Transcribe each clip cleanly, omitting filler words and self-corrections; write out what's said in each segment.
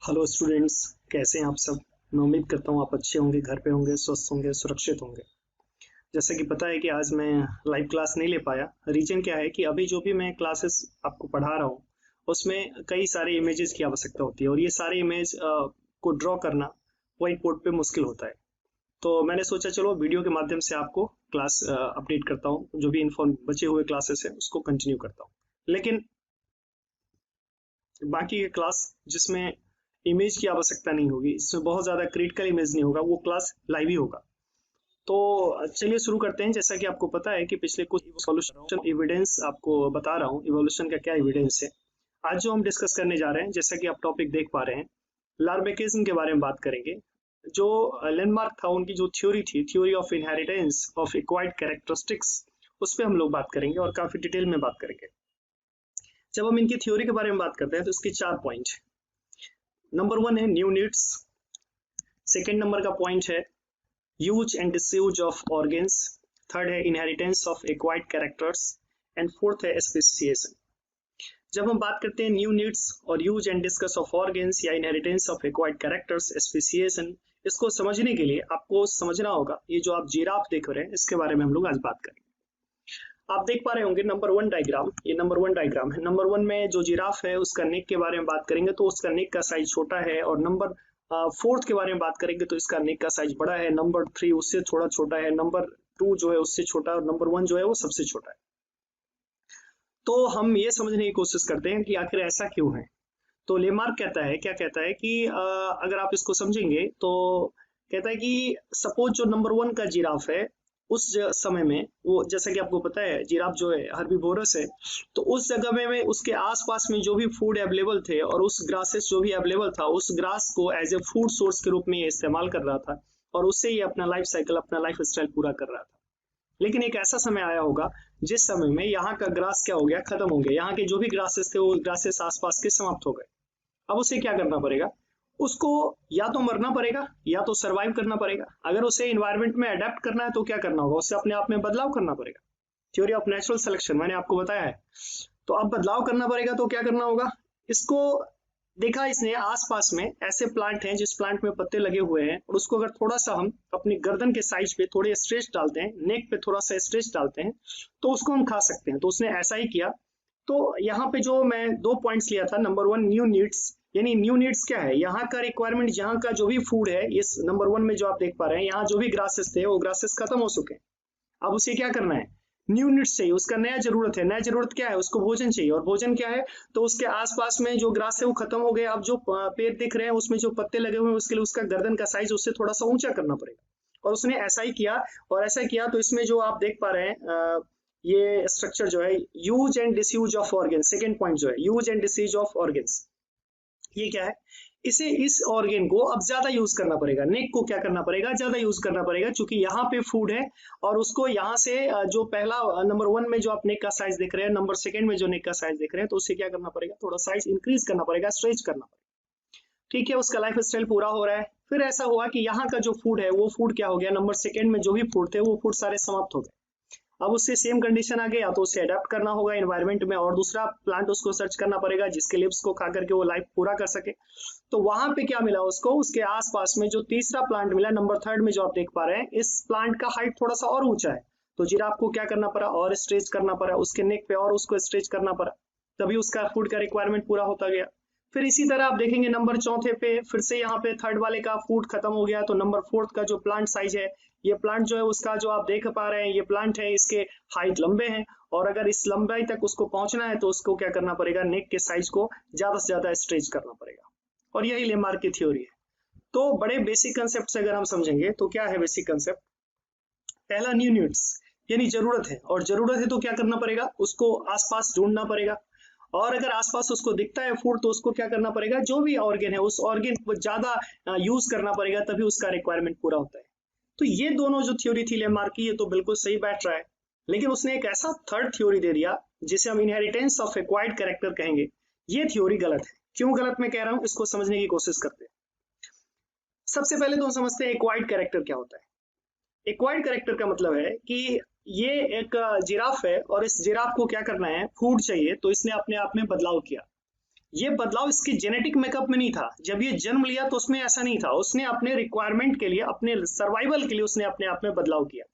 Hello students, कैसे हैं आप सब। मैं उम्मीद करता हूँ आप अच्छे होंगे, घर पे होंगे, स्वस्थ होंगे, सुरक्षित होंगे। जैसा कि पता है कि आज मैं लाइव क्लास नहीं ले पाया। रीजन क्या है कि अभी जो भी मैं क्लासेस आपको पढ़ा रहा हूँ उसमें कई सारे इमेजेस की आवश्यकता होती है और ये सारे इमेज को ड्रॉ करना व्हाइट बोर्ड पे मुश्किल होता है। तो मैंने सोचा चलो वीडियो के माध्यम से आपको क्लास अपडेट करता हूँ, जो भी इन्फॉर्म बचे हुए क्लासेस है उसको कंटिन्यू करता हूँ। लेकिन बाकी के क्लास जिसमें इमेज की आवश्यकता नहीं होगी, इसमें बहुत ज़्यादा क्रिटिकल इमेज नहीं होगा, वो क्लास लाइव ही होगा। तो चलिए शुरू करते हैं। जैसा कि आपको पता है कि पिछले कुछ इवोल्यूशन एविडेंस आपको बता रहा हूँ, इवोल्यूशन का क्या एविडेंस है। आज जो हम डिस्कस करने जा रहे हैं, जैसा कि आप टॉपिक देख पा रहे हैं, लार्बेकिज्म के बारे में बात करेंगे। जो लैंडमार्क था, उनकी जो थ्योरी थी, theory of inheritance of acquired characteristics, उस पर हम लोग बात करेंगे और काफी डिटेल में बात करेंगे। जब हम इनकी थ्योरी के बारे में बात करते हैं तो इसके 4 पॉइंट। नंबर 1 है न्यू नीड्स। सेकेंड नंबर का पॉइंट है use and disuse of organs. Third है inheritance of acquired characters. And fourth है स्पेसिएशन। जब हम बात करते हैं न्यू नीड्स और use and disuse of organs या inheritance of acquired characters, speciation, इसको समझने के लिए आपको समझना होगा ये जो आप जिराफ देख रहे हैं इसके बारे में हम लोग आज बात करेंगे। आप देख पा रहे होंगे नंबर 1 डायग्राम, ये नंबर 1 डायग्राम है। नंबर 1 में जो जिराफ है उसका नेक के बारे में बात करेंगे तो उसका नेक का साइज छोटा है, और नंबर 4 के बारे में बात करेंगे तो इसका नेक का साइज बड़ा है। नंबर 3 उससे थोड़ा छोटा है, नंबर 2 जो है उससे छोटा है, और नंबर 1 जो है वो सबसे छोटा है। तो हम ये समझने की कोशिश करते हैं कि आखिर ऐसा क्यों है। तो लेमार्क कहता है, क्या कहता है कि अगर आप इसको समझेंगे तो कहता है कि सपोज जो नंबर 1 का जिराफ है, उस समय में वो, जैसा कि आपको पता है जिराफ जो है हर्बीवोरस है, तो उस जगह में उसके आसपास में जो भी फूड अवेलेबल थे और उस ग्रासेस जो भी अवेलेबल था, उस ग्रास को एज ए फूड सोर्स के रूप में ये इस्तेमाल कर रहा था और उससे ही अपना लाइफ साइकिल, अपना लाइफ स्टाइल पूरा कर रहा था। लेकिन एक ऐसा समय आया होगा जिस समय में यहाँ का ग्रास क्या हो गया, खत्म हो गया। यहाँ के जो भी ग्रासेस थे वो ग्रासेस आसपास के समाप्त हो गए। अब उसे क्या करना पड़ेगा, उसको या तो मरना पड़ेगा या तो सरवाइव करना पड़ेगा। अगर उसे इन्वायरमेंट में अडेप्ट करना है तो क्या करना होगा, उसे अपने आप में बदलाव करना पड़ेगा। थ्योरी ऑफ नेचुरल सिलेक्शन मैंने आपको बताया है। तो अब बदलाव करना पड़ेगा तो क्या करना होगा, इसको देखा इसने आसपास में ऐसे प्लांट हैं जिस प्लांट में पत्ते लगे हुए हैं, और उसको अगर थोड़ा सा हम अपनी गर्दन के साइज पे थोड़े स्ट्रेच डालते हैं, नेक पे थोड़ा सा स्ट्रेच डालते हैं, तो उसको हम खा सकते हैं। तो उसने ऐसा ही किया। तो यहाँ पे जो मैं 2 पॉइंट्स लिया था, नंबर 1 न्यू नीड्स, यानी न्यू नीड्स क्या है, यहाँ का रिक्वायरमेंट, यहाँ का जो भी फूड है, इस नंबर 1 में जो आप देख पा रहे हैं, यहाँ जो भी ग्रासेस थे वो ग्रासेस खत्म हो चुके हैं। अब उसे क्या करना है, न्यू नीड्स चाहिए, उसका नया जरूरत है। नया जरूरत क्या है, उसको भोजन चाहिए, और भोजन क्या है, तो उसके आसपास में जो ग्रास है वो खत्म हो गया। अब जो पेड़ दिख रहे हैं उसमें जो पत्ते लगे हुए हैं, उसके लिए उसका गर्दन का साइज उससे थोड़ा सा ऊंचा करना पड़ेगा, और उसने ऐसा ही किया। और ऐसा किया तो इसमें जो आप देख पा रहे हैं, ये स्ट्रक्चर जो है, use and disuse of organ, second point जो है use and disuse of organs, ये क्या है, इसे, इस ऑर्गन को अब ज्यादा यूज करना पड़ेगा। नेक को क्या करना पड़ेगा, ज्यादा यूज करना पड़ेगा, क्योंकि यहाँ पे फूड है। और उसको यहाँ से जो पहला नंबर 1 में जो आप नेक का साइज देख रहे हैं, नंबर 2 में जो नेक का साइज देख रहे हैं, तो उससे क्या करना पड़ेगा, थोड़ा साइज इंक्रीज करना पड़ेगा, स्ट्रेच करना पड़ेगा। ठीक है, उसका लाइफ स्टाइल पूरा हो रहा है। फिर ऐसा हुआ कि यहाँ का जो फूड है वो फूड क्या हो गया, नंबर 2 में जो भी फूड थे वो फूड सारे समाप्त हो गए। अब उससे सेम कंडीशन आ गई, या तो उसे अडेप्ट करना होगा एनवायरमेंट में और दूसरा प्लांट उसको सर्च करना पड़ेगा जिसके लिव्स को खा करके वो लाइफ पूरा कर सके। तो वहां पे क्या मिला उसको, उसके आसपास में जो तीसरा प्लांट मिला, नंबर 3 में जो आप देख पा रहे हैं, इस प्लांट का हाइट थोड़ा सा और ऊंचा है। तो जिराफ को क्या करना पड़ा, और स्ट्रेच करना पड़ा उसके नेक पे, और उसको स्ट्रेच करना पड़ा, तभी उसका फूड का रिक्वायरमेंट पूरा होता गया। फिर इसी तरह आप देखेंगे नंबर 4 पे फिर से यहाँ पे थर्ड वाले का फूड खत्म हो गया, तो नंबर 4 का जो प्लांट साइज है, ये प्लांट जो है उसका जो आप देख पा रहे हैं, ये प्लांट है, इसके हाइट लंबे हैं, और अगर इस लंबाई तक उसको पहुंचना है तो उसको क्या करना पड़ेगा, नेक के साइज को ज्यादा से ज्यादा स्ट्रेच करना पड़ेगा। और यही लेमार्क की थ्योरी है। तो बड़े बेसिक कंसेप्ट से अगर हम समझेंगे तो क्या है बेसिक कंसेप्ट, पहला न्यू नीड्स, यानी जरूरत है, और जरूरत है तो क्या करना पड़ेगा, उसको आसपास ढूंढना पड़ेगा। और अगर आसपास उसको दिखता है फूड तो उसको क्या करना पड़ेगा, जो भी ऑर्गन है उस ऑर्गन को ज्यादा यूज करना पड़ेगा, तभी उसका रिक्वायरमेंट पूरा होता है। तो ये दोनों जो थ्योरी थी लेमार्क की, ये तो बिल्कुल सही बैठ रहा है। लेकिन उसने एक ऐसा थर्ड थ्योरी दे दिया जिसे हम इनहेरिटेंस ऑफ एक्वायर्ड कैरेक्टर कहेंगे। ये थ्योरी गलत है। क्यों गलत मैं कह रहा हूं, इसको समझने की कोशिश करते हैं। सबसे पहले तो हम समझते हैं एक्वायर्ड कैरेक्टर क्या होता है। एक्वायर्ड कैरेक्टर का मतलब है कि ये एक जिराफ है और इस जिराफ को क्या करना है, फूड चाहिए, तो इसने अपने आप में बदलाव किया। ये बदलाव इसके जेनेटिक मेकअप में नहीं था। जब ये जन्म लिया तो उसमें ऐसा नहीं था, उसने अपने रिक्वायरमेंट के लिए, अपने सर्वाइवल के लिए उसने अपने आप में बदलाव किया।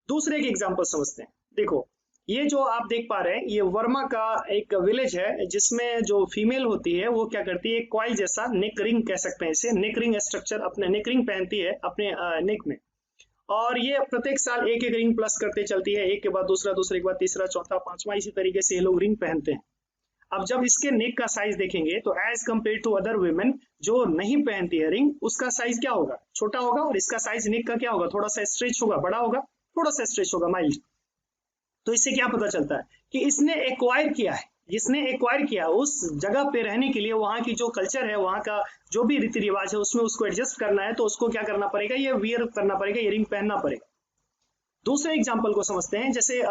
दूसरे एक एग्जांपल समझते हैं। देखो, ये जो आप देख पा रहे हैं, ये वर्मा का एक विलेज है जिसमें जो फीमेल होती है वो क्या करती है, कॉइल जैसा नेक रिंग कह सकते हैं इसे, नेक रिंग स्ट्रक्चर अपने नेक रिंग पहनती है अपने नेक में, और ये प्रत्येक साल एक एक रिंग प्लस करते चलती है, एक के बाद दूसरा, दूसरे के बाद तीसरा, चौथा, पांचवा, इसी तरीके से ये लोग रिंग पहनते हैं। अब जब इसके नेक का साइज देखेंगे तो as compared to other women जो नहीं पहनती है रिंग, उसका साइज क्या होगा, छोटा होगा, और इसका साइज नेक का क्या होगा, थोड़ा सा स्ट्रेच होगा, बड़ा होगा, थोड़ा सा स्ट्रेच होगा, माइल्ड। तो इससे क्या पता चलता है कि इसने एक्वायर किया है, जिसने एक्वायर किया उस जगह पे रहने के लिए, वहां की जो कल्चर है, वहां का जो भी रीति रिवाज है, उसमें उसको एडजस्ट करना है, तो उसको क्या करना पड़ेगा, ये वियर करना पड़ेगा, ये रिंग पहनना पड़ेगा। दूसरे एग्जाम्पल को समझते हैं। जैसे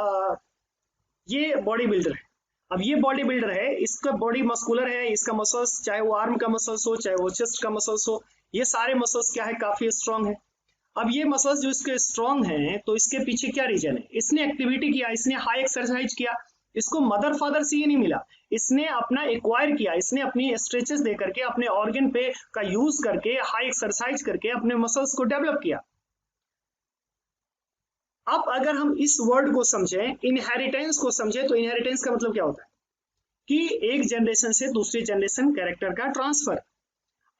ये बॉडी बिल्डर है। अब ये बॉडी बिल्डर है, इसका बॉडी मस्कुलर है, इसका मसल्स, चाहे वो आर्म का मसल्स हो, चाहे वो चेस्ट का मसल्स हो, ये सारे मसल्स क्या है, काफी स्ट्रांग है। अब ये मसल्स जो इसके स्ट्रांग हैं, तो इसके पीछे क्या रीजन है, इसने एक्टिविटी किया, इसने हाई एक्सरसाइज किया, इसको मदर फादर से ये नहीं मिला, इसने अपना एक्वायर किया, इसने अपनी स्ट्रेचेस दे करके, अपने ऑर्गन पे का यूज करके, हाई एक्सरसाइज करके अपने मसल्स को डेवलप किया। अब अगर हम इस वर्ड को समझें, इनहेरिटेंस को समझें, तो इनहेरिटेंस का मतलब क्या होता है कि एक जनरेशन से दूसरी जनरेशन कैरेक्टर का ट्रांसफर।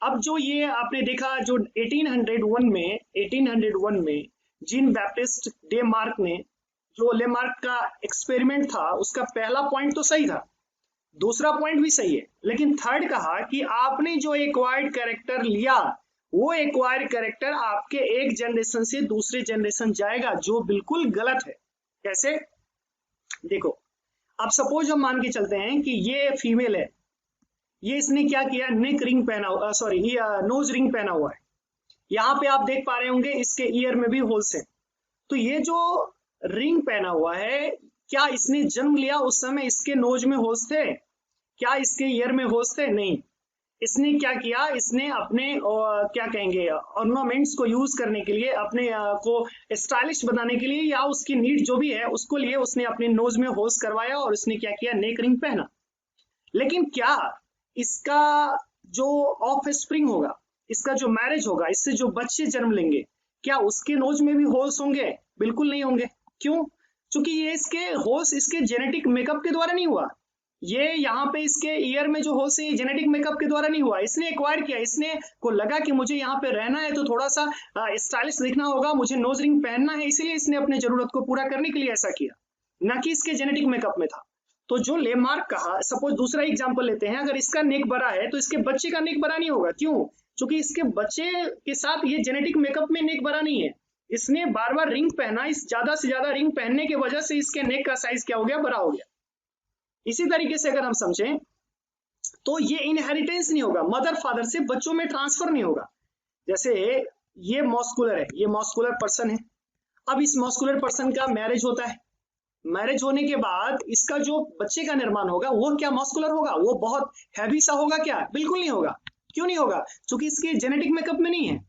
अब जो ये आपने देखा, जो 1801 में जीन बैप्टिस्ट लेमार्क ने, जो लेमार्क का एक्सपेरिमेंट था, उसका पहला पॉइंट तो सही था, दूसरा पॉइंट भी सही है, लेकिन थर्ड कहा कि आपने जो एक्वायर्ड कैरेक्टर लिया, वो एक्वायर्ड कैरेक्टर आपके एक जनरेशन से दूसरे जनरेशन जाएगा, जो बिल्कुल गलत है। कैसे, देखो, अब सपोज हम मान के चलते हैं कि ये फीमेल है, ये इसने क्या किया, नेक रिंग पहना हुआ, सॉरी नोज रिंग पहना हुआ है। यहाँ पे आप देख पा रहे होंगे इसके ईयर में भी होल्स है। तो ये जो रिंग पहना हुआ है, क्या इसने जन्म लिया उस समय इसके नोज में होल्स थे, क्या इसके ईयर में होल्स थे, नहीं। इसने क्या किया, इसने अपने क्या कहेंगे ऑर्नामेंट्स को यूज करने के लिए, अपने को स्टाइलिश बनाने के लिए, या उसकी नीड जो भी है उसको लिए उसने अपने नोज में होल्स करवाया, और उसने क्या किया, नेक रिंग पहना। लेकिन क्या इसका जो ऑफ स्प्रिंग होगा, इसका जो मैरिज होगा, इससे जो बच्चे जन्म लेंगे, क्या उसके नोज में भी होल्स होंगे, बिल्कुल नहीं होंगे। क्यों, क्योंकि ये इसके होल्स इसके जेनेटिक मेकअप के द्वारा नहीं हुआ, ये यहाँ पे इसके ईयर में जो होल्स है जेनेटिक मेकअप के द्वारा नहीं हुआ, इसने एक्वायर किया, इसने को लगा कि मुझे यहाँ पे रहना है तो थोड़ा सा स्टाइलिश दिखना होगा, मुझे नोज रिंग पहनना है, इसीलिए इसने अपने जरूरत को पूरा करने के लिए ऐसा किया, ना कि इसके जेनेटिक मेकअप में था। तो जो लेमार्क कहा, सपोज दूसरा एग्जांपल लेते हैं, अगर इसका नेक बड़ा है तो इसके बच्चे का नेक बड़ा नहीं होगा। क्यों, क्योंकि इसके बच्चे के साथ ये जेनेटिक मेकअप में नेक बड़ा नहीं है, इसने बार बार रिंग पहना, इस ज्यादा से ज्यादा रिंग पहनने की वजह से इसके नेक का साइज क्या हो गया, बड़ा हो गया। इसी तरीके से अगर हम समझें तो ये इनहेरिटेंस नहीं होगा, मदर फादर से बच्चों में ट्रांसफर नहीं होगा। जैसे ये मस्कुलर है, ये मस्कुलर पर्सन है, अब इस मस्कुलर पर्सन का मैरिज होता है, मैरिज होने के बाद इसका जो बच्चे का निर्माण होगा वो क्या मस्कुलर होगा, वो बहुत हैवी सा होगा क्या, बिल्कुल नहीं होगा। क्यों नहीं होगा, क्योंकि इसके जेनेटिक मेकअप में नहीं है,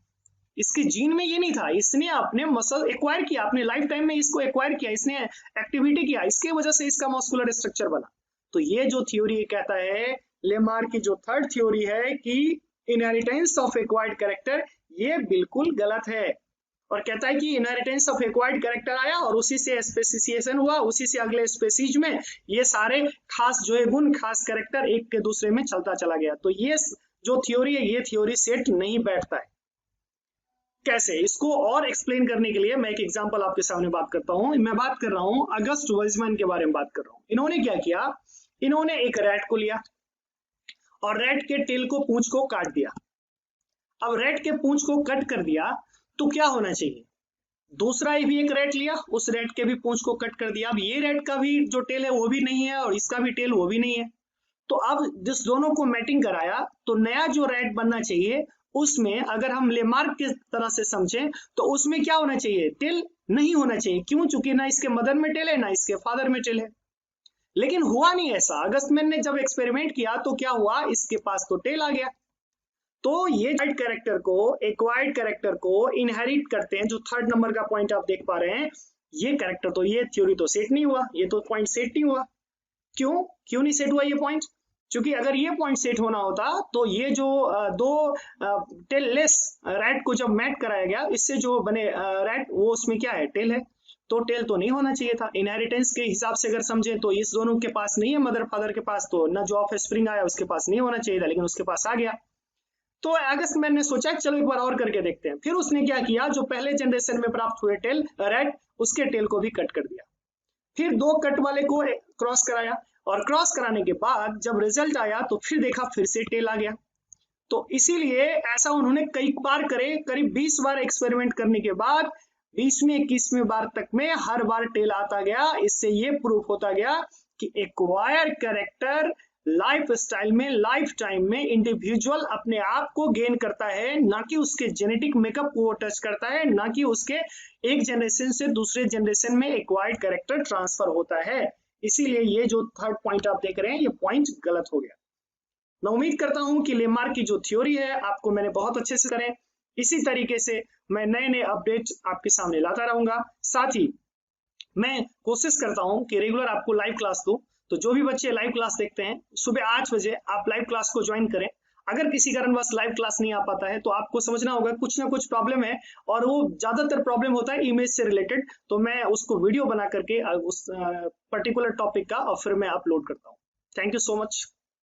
इसके जीन में ये नहीं था, इसने अपने मसल एक्वायर किया, अपने लाइफ टाइम में इसको एक्वायर किया, इसने एक्टिविटी किया, इसके वजह से इसका मस्कुलर स्ट्रक्चर बना। तो ये जो थ्योरी कहता है, लेमार्क की जो थर्ड थ्योरी है कि इनहेरिटेंस ऑफ एक्वायर्ड कैरेक्टर, ये बिल्कुल गलत है, और कहता है कि इनहेरिटेंस ऑफ एक्वायर्ड कैरेक्टर आया और उसी से स्पेसिएशन हुआ, उसी से अगले स्पेसीज में ये सारे खास जो है गुण, खास कैरेक्टर एक के दूसरे में चलता चला गया। तो ये जो थ्योरी है, ये थ्योरी सेट नहीं बैठता है। कैसे, इसको और एक्सप्लेन करने के लिए मैं एक एग्जांपल आपके सामने बात करता हूं। मैं बात कर रहा हूं अगस्ट वेइजमैन के बारे में बात कर रहा हूं। इन्होंने क्या किया, इन्होंने एक रैट को लिया और रैट के टेल को, पूंछ को काट दिया। अब रैट के पूंछ को कट कर दिया तो क्या होना चाहिए, दूसरा भी एक रैट लिया, उस रैट के भी पूंछ को कट कर दिया। अब ये रैट का भी जो टेल है वो भी नहीं है और इसका भी टेल वो भी नहीं है, तो अब जिस दोनों को मैटिंग कराया तो नया जो रैट बनना चाहिए, उसमें अगर हम लेमार्क की तरह से समझें तो उसमें क्या होना चाहिए, टेल नहीं होना चाहिए। क्यों, चूंकि ना इसके मदर में टेल है ना इसके फादर में टेल है। लेकिन हुआ नहीं ऐसा, अगस्टमैन ने जब एक्सपेरिमेंट किया तो क्या हुआ, इसके पास तो टेल आ गया। तो ये कैरेक्टर को, एक्वायर्ड कैरेक्टर को इनहेरिट करते हैं, जो थर्ड नंबर का पॉइंट आप देख पा रहे हैं, ये कैरेक्टर तो, ये थ्योरी तो सेट नहीं हुआ, ये तो पॉइंट सेट नहीं हुआ। क्यों नहीं सेट हुआ ये पॉइंट, क्योंकि अगर ये पॉइंट सेट होना होता तो ये जो दो टेल लेस रैट को जब मैट कराया गया, इससे जो बने रैट वो उसमें क्या है, टेल है, तो टेल तो नहीं होना चाहिए था। इनहेरिटेंस के हिसाब से अगर समझे तो इस दोनों के पास नहीं है, मदर फादर के पास, तो न जो ऑफ स्प्रिंग आया उसके पास नहीं होना चाहिए था, लेकिन उसके पास आ गया। तो अगस्त मैन ने सोचा चलो एक बार और करके देखते हैं। फिर उसने क्या किया, जो पहले जनरेशन में प्राप्त हुए टेल रैट, उसके टेल को भी कट कर दिया। फिर दो कट वाले को क्रॉस कराया, और क्रॉस कराने के बाद जब रिजल्ट आया तो फिर देखा फिर से टेल आ गया। तो इसीलिए ऐसा उन्होंने कई बार करे, करीब 20 बार एक्सपेरिमेंट करने के बाद 20वें 21वें बार तक में हर बार टेल आता गया। इससे ये प्रूफ होता गया कि एक्वायर कैरेक्टर लाइफ स्टाइल में, लाइफ टाइम में इंडिविजुअल अपने आप को गेन करता है, ना कि उसके जेनेटिक मेकअप को टच करता है, ना कि उसके एक जनरेशन से दूसरे जनरेशन में एक्वायर्ड कैरेक्टर ट्रांसफर होता है। इसीलिए ये जो थर्ड पॉइंट आप देख रहे हैं, ये पॉइंट गलत हो गया। मैं उम्मीद करता हूं कि लेमार्क की जो थ्योरी है आपको मैंने बहुत अच्छे से करें। इसी तरीके से मैं नए नए अपडेट आपके सामने लाता रहूंगा। साथ ही मैं कोशिश करता हूं कि रेगुलर आपको लाइव क्लास दूं। तो जो भी बच्चे लाइव क्लास देखते हैं, सुबह 8 बजे आप लाइव क्लास को ज्वाइन करें। अगर किसी कारणवश लाइव क्लास नहीं आ पाता है तो आपको समझना होगा कुछ ना कुछ प्रॉब्लम है, और वो ज्यादातर प्रॉब्लम होता है इमेज से रिलेटेड। तो मैं उसको वीडियो बना करके उस पर्टिकुलर टॉपिक का और फिर मैं अपलोड करता हूँ। Thank you so much.